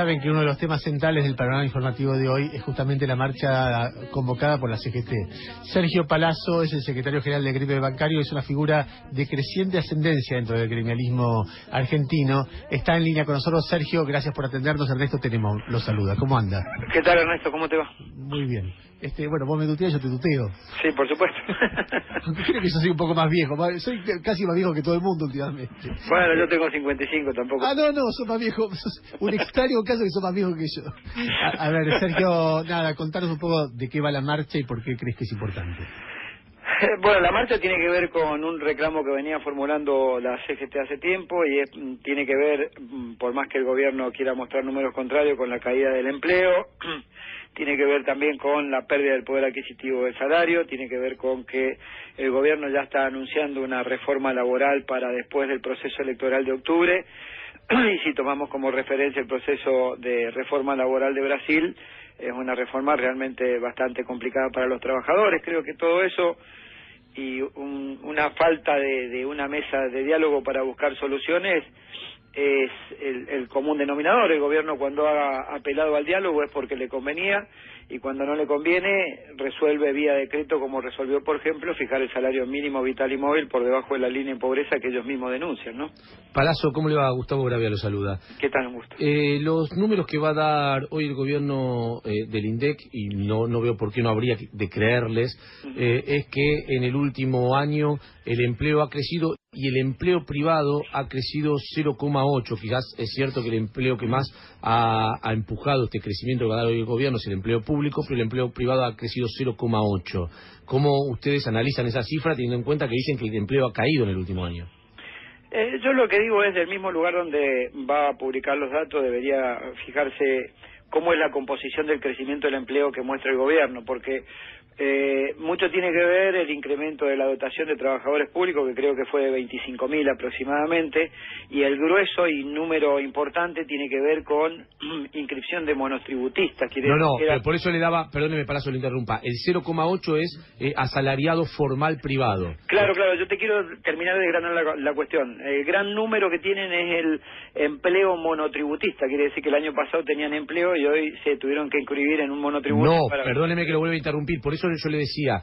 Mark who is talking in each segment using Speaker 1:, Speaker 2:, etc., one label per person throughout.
Speaker 1: Saben que uno de los temas centrales del panorama informativo de hoy es justamente la marcha convocada por la CGT. Sergio Palazzo es el secretario general del gremio bancario, es una figura de creciente ascendencia dentro del gremialismo argentino. Está en línea con nosotros. Sergio, gracias por atendernos. Ernesto Tenemos lo saluda. ¿Cómo anda?
Speaker 2: ¿Qué tal, Ernesto? ¿Cómo te va?
Speaker 1: Muy bien. Bueno, vos me tuteas, yo te tuteo.
Speaker 2: Sí, por supuesto.
Speaker 1: Aunque creo que yo soy un poco más viejo. Soy casi más viejo que todo el mundo últimamente.
Speaker 2: Bueno, yo tengo 55 tampoco.
Speaker 1: Ah, no, sos más viejo. Sos un extraño caso que sos más viejo que yo. A ver, Sergio, nada, contanos un poco de qué va la marcha y por qué crees que es importante.
Speaker 2: Bueno, la marcha tiene que ver con un reclamo que venía formulando la CGT hace tiempo y tiene que ver, por más que el gobierno quiera mostrar números contrarios, con la caída del empleo, tiene que ver también con la pérdida del poder adquisitivo del salario, tiene que ver con que el gobierno ya está anunciando una reforma laboral para después del proceso electoral de octubre, y si tomamos como referencia el proceso de reforma laboral de Brasil, es una reforma realmente bastante complicada para los trabajadores. Creo que todo eso y una falta de una mesa de diálogo para buscar soluciones es el común denominador. El gobierno, cuando ha apelado al diálogo, es porque le convenía, y cuando no le conviene resuelve vía decreto, como resolvió, por ejemplo, fijar el salario mínimo vital y móvil por debajo de la línea de pobreza que ellos mismos denuncian, ¿no?
Speaker 3: Palazzo, ¿cómo le va? Gustavo Gravia lo saluda.
Speaker 2: ¿Qué tal? Un gusto.
Speaker 3: Los números que va a dar hoy el gobierno del INDEC, y no veo por qué no habría de creerles, es que en el último año el empleo ha crecido y el empleo privado ha crecido 0,8. Quizás es cierto que el empleo que más ha empujado este crecimiento que va a dar hoy el gobierno es el empleo público, pero el empleo privado ha crecido 0,8. ¿Cómo ustedes analizan esa cifra teniendo en cuenta que dicen que el empleo ha caído en el último año?
Speaker 2: Yo lo que digo es, del mismo lugar donde va a publicar los datos, debería fijarse cómo es la composición del crecimiento del empleo que muestra el gobierno, porque mucho tiene que ver el incremento de la dotación de trabajadores públicos, que creo que fue de 25.000 aproximadamente, y el grueso y número importante tiene que ver con inscripción de monotributistas.
Speaker 3: Pero por eso le daba, perdóneme, Palazzo, le interrumpa, el 0,8 es asalariado formal privado.
Speaker 2: Claro, yo te quiero terminar de desgranar la cuestión. El gran número que tienen es el empleo monotributista, quiere decir que el año pasado tenían empleo y hoy se tuvieron que inscribir en un monotributo.
Speaker 3: No, perdóneme que lo vuelva a interrumpir, por eso yo le decía,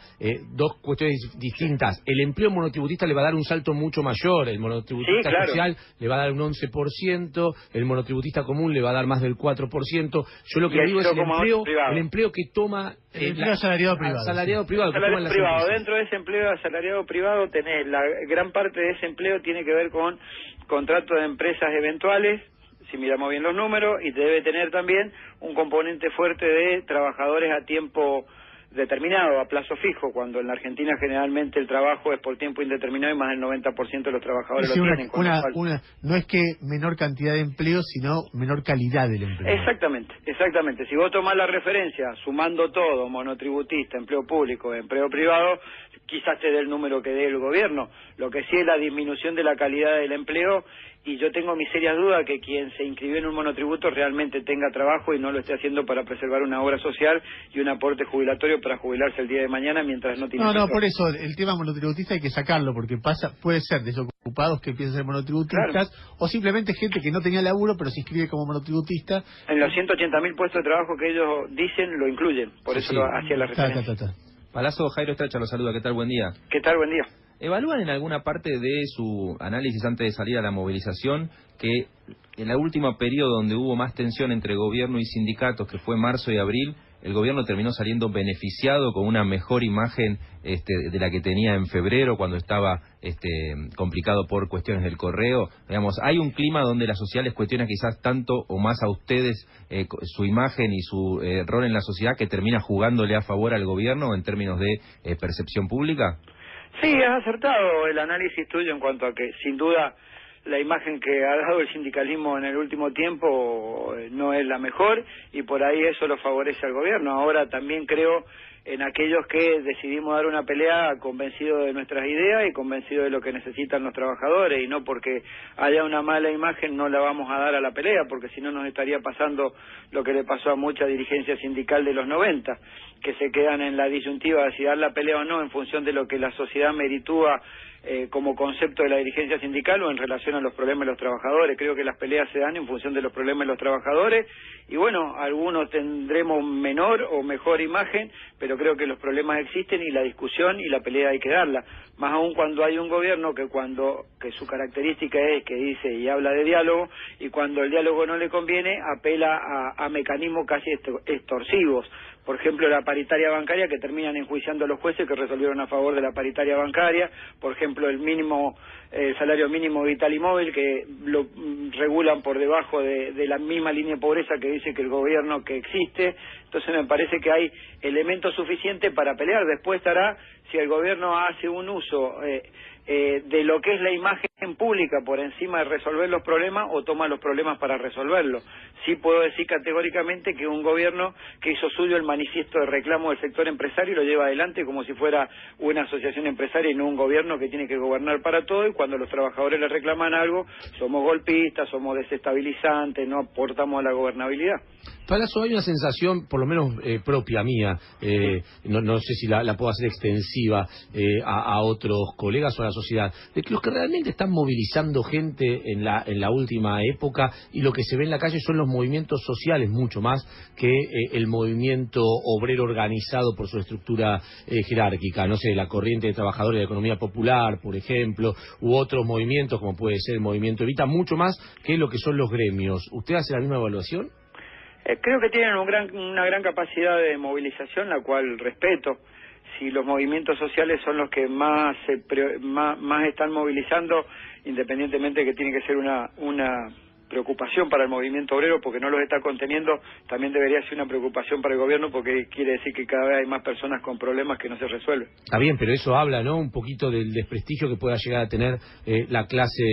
Speaker 3: dos cuestiones distintas. El empleo monotributista le va a dar un salto mucho mayor, el monotributista social le va a dar un 11%, el monotributista común le va a dar más del 4%. Yo lo que digo es el empleo que toma...
Speaker 1: El empleo asalariado privado.
Speaker 3: Asalariado privado.
Speaker 2: Dentro de ese empleo asalariado privado tenés, la gran parte de ese empleo tiene que ver con contratos de empresas eventuales, si miramos bien los números, y debe tener también un componente fuerte de trabajadores a tiempo determinado, a plazo fijo, cuando en la Argentina generalmente el trabajo es por tiempo indeterminado y más del 90% de los trabajadores lo tienen.
Speaker 1: No es que menor cantidad de empleo, sino menor calidad del empleo.
Speaker 2: Exactamente. Si vos tomás la referencia, sumando todo, monotributista, empleo público, empleo privado, quizás te dé el número que dé el gobierno. Lo que sí es la disminución de la calidad del empleo, y yo tengo mis serias dudas que quien se inscribió en un monotributo realmente tenga trabajo y no lo esté haciendo para preservar una obra social y un aporte jubilatorio para jubilarse el día de mañana mientras no tiene...
Speaker 1: No, por eso el tema monotributista hay que sacarlo, porque puede ser desocupados que empiezan a ser monotributistas, o simplemente gente que no tenía laburo pero se inscribe como monotributista. En
Speaker 2: los 180.000 puestos de trabajo que ellos dicen, lo incluyen, por eso lo hacía la referencia.
Speaker 4: Palazzo, Jairo Estracha lo saluda, ¿qué tal? Buen día.
Speaker 2: ¿Qué tal? Buen día.
Speaker 4: ¿Evalúan en alguna parte de su análisis antes de salir a la movilización que en el último periodo donde hubo más tensión entre gobierno y sindicatos, que fue marzo y abril, el gobierno terminó saliendo beneficiado con una mejor imagen de la que tenía en febrero, cuando estaba complicado por cuestiones del correo? Digamos, ¿hay un clima donde la sociedad les cuestiona quizás tanto o más a ustedes su imagen y su rol en la sociedad, que termina jugándole a favor al gobierno en términos de percepción pública?
Speaker 2: Sí, has acertado el análisis tuyo en cuanto a que, sin duda, la imagen que ha dado el sindicalismo en el último tiempo no es la mejor, y por ahí eso lo favorece al gobierno. Ahora también creo en aquellos que decidimos dar una pelea convencidos de nuestras ideas y convencidos de lo que necesitan los trabajadores, y no porque haya una mala imagen no la vamos a dar a la pelea, porque si no nos estaría pasando lo que le pasó a mucha dirigencia sindical de los 90, que se quedan en la disyuntiva de si dar la pelea o no en función de lo que la sociedad meritúa como concepto de la dirigencia sindical o en relación a los problemas de los trabajadores. Creo que las peleas se dan en función de los problemas de los trabajadores y bueno, algunos tendremos menor o mejor imagen, pero creo que los problemas existen y la discusión y la pelea hay que darla, más aún cuando hay un gobierno que su característica es que dice y habla de diálogo, y cuando el diálogo no le conviene apela a mecanismos casi extorsivos. Por ejemplo, la paritaria bancaria, que terminan enjuiciando a los jueces que resolvieron a favor de la paritaria bancaria. Por ejemplo, el salario mínimo vital y móvil, que lo regulan por debajo de la misma línea de pobreza que dice que el gobierno que existe. Entonces me parece que hay elementos suficientes para pelear. Después estará si el gobierno hace un uso de lo que es la imagen pública por encima de resolver los problemas o toma los problemas para resolverlos. Sí puedo decir categóricamente que un gobierno que hizo suyo el manifiesto de reclamo del sector empresario lo lleva adelante como si fuera una asociación empresaria y no un gobierno que tiene que gobernar para todo, y cuando los trabajadores le reclaman algo somos golpistas, somos desestabilizantes, no aportamos a la gobernabilidad.
Speaker 3: Palazzo, hay una sensación, por lo menos propia mía, no sé si la puedo hacer extensiva a otros colegas o a la sociedad, de que los que realmente están movilizando gente en la última época y lo que se ve en la calle son los movimientos sociales mucho más que el movimiento obrero organizado por su estructura jerárquica, no sé, la corriente de trabajadores de la economía popular, por ejemplo, u otros movimientos como puede ser el movimiento Evita, mucho más que lo que son los gremios. ¿Usted hace la misma evaluación?
Speaker 2: Creo que tienen una gran capacidad de movilización, la cual respeto. Si los movimientos sociales son los que más están movilizando, independientemente de que tiene que ser una preocupación para el movimiento obrero porque no los está conteniendo, también debería ser una preocupación para el gobierno porque quiere decir que cada vez hay más personas con problemas que no se resuelven.
Speaker 3: Está bien, pero eso habla, ¿no?, un poquito del desprestigio que pueda llegar a tener la clase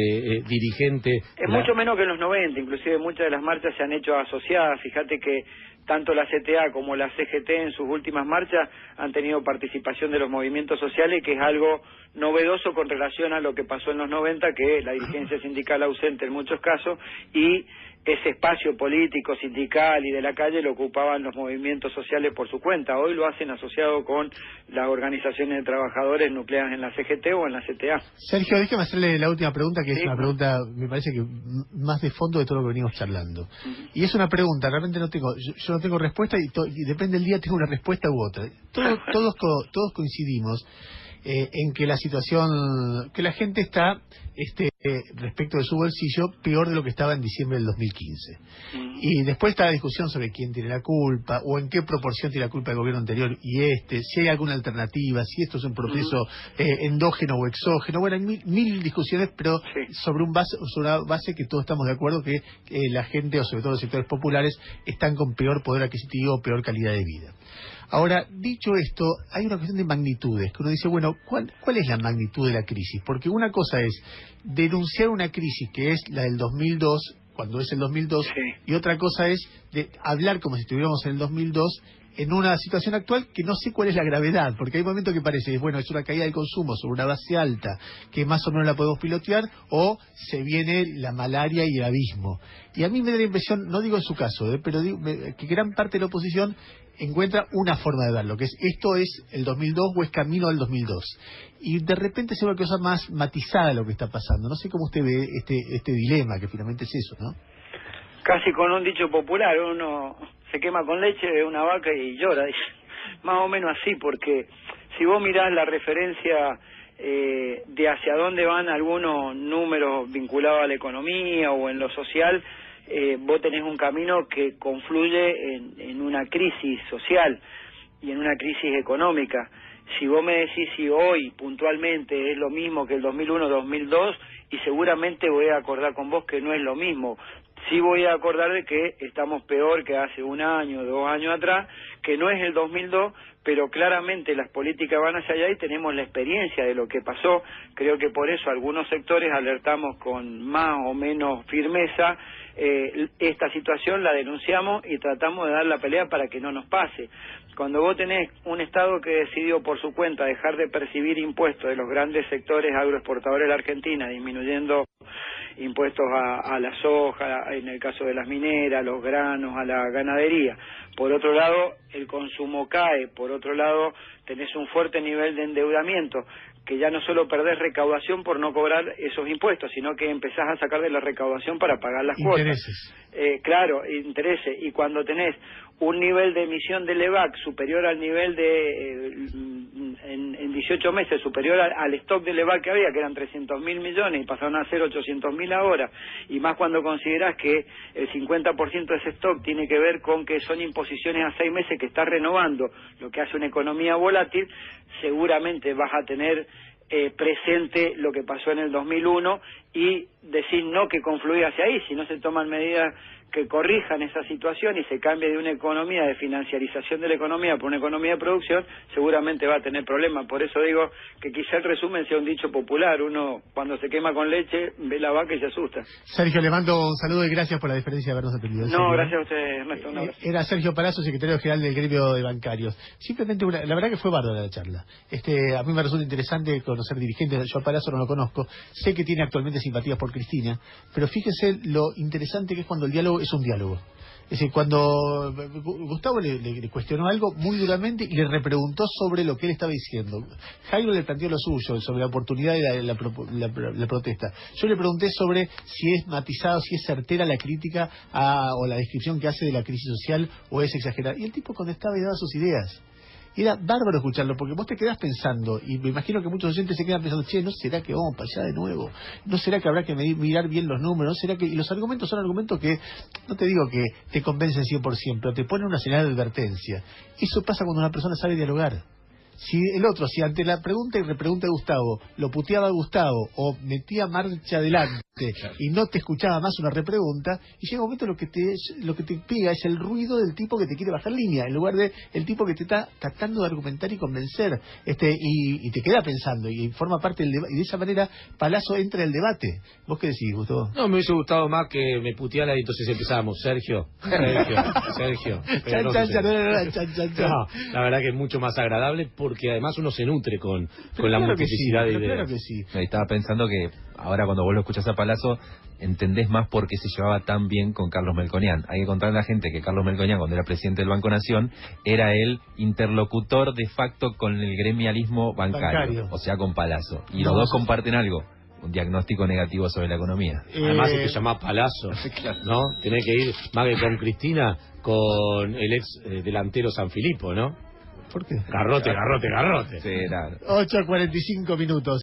Speaker 3: dirigente.
Speaker 2: Es mucho menos que en los 90, inclusive muchas de las marchas se han hecho asociadas. Fíjate que tanto la CTA como la CGT en sus últimas marchas han tenido participación de los movimientos sociales, que es algo novedoso con relación a lo que pasó en los 90, que la dirigencia sindical ausente en muchos casos, y ese espacio político, sindical y de la calle lo ocupaban los movimientos sociales por su cuenta. Hoy lo hacen asociado con las organizaciones de trabajadores nucleadas en la CGT o en la CTA.
Speaker 1: Sergio, déjeme hacerle la última pregunta, que
Speaker 2: sí,
Speaker 1: es una pregunta, me parece que más de fondo de todo lo que venimos charlando. Y es una pregunta, realmente yo no tengo respuesta y depende del día tengo una respuesta u otra. Todos coincidimos en que la situación, que la gente está respecto de su bolsillo peor de lo que estaba en diciembre del 2015. Y después está la discusión sobre quién tiene la culpa o en qué proporción tiene la culpa el gobierno anterior y si hay alguna alternativa, si esto es un proceso endógeno o exógeno. Bueno, hay mil discusiones, pero sobre una base que todos estamos de acuerdo que la gente, o sobre todo los sectores populares, están con peor poder adquisitivo, peor calidad de vida. Ahora, dicho esto, hay una cuestión de magnitudes, que uno dice, bueno, ¿cuál es la magnitud de la crisis? Porque una cosa es denunciar una crisis que es la del 2002, cuando es el 2002, y otra cosa es de hablar como si estuviéramos en el 2002 en una situación actual que no sé cuál es la gravedad, porque hay momentos que parece, bueno, es una caída del consumo sobre una base alta, que más o menos la podemos pilotear, o se viene la malaria y el abismo. Y a mí me da la impresión, no digo en su caso, pero digo, que gran parte de la oposición encuentra una forma de verlo, que es esto es el 2002 o es camino al 2002. Y de repente se ve una cosa más matizada de lo que está pasando. No sé cómo usted ve este dilema, que finalmente es eso, ¿no?
Speaker 2: Casi con un dicho popular, uno se quema con leche de una vaca y llora, más o menos así, porque si vos mirás la referencia de hacia dónde van algunos números vinculados a la economía o en lo social, vos tenés un camino que confluye en una crisis social y en una crisis económica. Si vos me decís si hoy puntualmente es lo mismo que el 2001-2002, y seguramente voy a acordar con vos que no es lo mismo. Sí voy a acordar de que estamos peor que hace un año, 2 años atrás, que no es el 2002, pero claramente las políticas van hacia allá y tenemos la experiencia de lo que pasó. Creo que por eso algunos sectores alertamos con más o menos firmeza esta situación la denunciamos y tratamos de dar la pelea para que no nos pase. Cuando vos tenés un Estado que decidió por su cuenta dejar de percibir impuestos de los grandes sectores agroexportadores de la Argentina, disminuyendo impuestos a la soja, en el caso de las mineras, los granos, a la ganadería. Por otro lado, el consumo cae. Por otro lado, tenés un fuerte nivel de endeudamiento, que ya no solo perdés recaudación por no cobrar esos impuestos, sino que empezás a sacar de la recaudación para pagar las
Speaker 1: intereses.
Speaker 2: cuotas. Claro, intereses. Y cuando tenés un nivel de emisión del EVAC superior al nivel de, en 18 meses, superior al stock del EVAC que había, que eran 300.000 millones, y pasaron a ser 800.000 ahora, y más cuando considerás que el 50% de ese stock tiene que ver con que son imposiciones a 6 meses que está renovando, lo que hace una economía volátil, seguramente vas a tener presente lo que pasó en el 2001 y decir no que confluye hacia ahí, si no se toman medidas que corrijan esa situación y se cambie de una economía de financiarización de la economía por una economía de producción, seguramente va a tener problemas. Por eso digo que quizá el resumen sea un dicho popular: uno cuando se quema con leche ve la vaca y se asusta.
Speaker 1: Sergio, le mando un saludo y gracias por la diferencia de habernos atendido.
Speaker 2: No, gracias a usted, Ernesto. Un abrazo.
Speaker 1: Era Sergio Palazzo, secretario general del gremio de bancarios. Simplemente, la verdad que fue bárbara la charla. A mí me resulta interesante conocer dirigentes. Yo a Palazzo no lo conozco. Sé que tiene actualmente simpatías por Cristina, pero fíjese lo interesante que es cuando el diálogo es un diálogo. Es decir, cuando Gustavo le cuestionó algo muy duramente y le repreguntó sobre lo que él estaba diciendo. Jairo le planteó lo suyo, sobre la oportunidad de la protesta. Yo le pregunté sobre si es matizado, si es certera la crítica o la descripción que hace de la crisis social o es exagerada. Y el tipo contestaba y daba sus ideas. Y era bárbaro escucharlo, porque vos te quedás pensando, y me imagino que muchos oyentes se quedan pensando, che, ¿no será que vamos para allá de nuevo? ¿No será que habrá que mirar bien los números? ¿No será que...? Y los argumentos son argumentos que, no te digo que te convencen 100%, pero te ponen una señal de advertencia. Eso pasa cuando una persona sabe dialogar. Si el otro, si ante la pregunta y repregunta de Gustavo, lo puteaba a Gustavo o metía marcha adelante y no te escuchaba más una repregunta, y llega un momento lo que te pega es el ruido del tipo que te quiere bajar línea, en lugar de el tipo que te está tratando de argumentar y convencer, y te queda pensando, y forma parte del debate, y de esa manera Palazzo entra en el debate. ¿Vos qué decís, Gustavo?
Speaker 3: No, me hubiese gustado más que me puteara y entonces empezábamos, Sergio. No, la verdad que es mucho más agradable, porque además uno se nutre con la multiplicidad de ideas.
Speaker 1: Claro que sí.
Speaker 4: Estaba pensando que ahora cuando vos lo escuchás a Palazzo entendés más por qué se llevaba tan bien con Carlos Melconian. Hay que contarle a la gente que Carlos Melconian, cuando era presidente del Banco Nación, era el interlocutor de facto con el gremialismo bancario. O sea, con Palazzo. Y los dos comparten algo: un diagnóstico negativo sobre la economía.
Speaker 3: Además es que se llama Palazzo, ¿no? Tenés que ir más que con Cristina, con el ex delantero San Filipo, ¿no?
Speaker 1: ¿Por qué?
Speaker 3: Garrote.
Speaker 4: Sí, era...
Speaker 1: 8:45 minutos.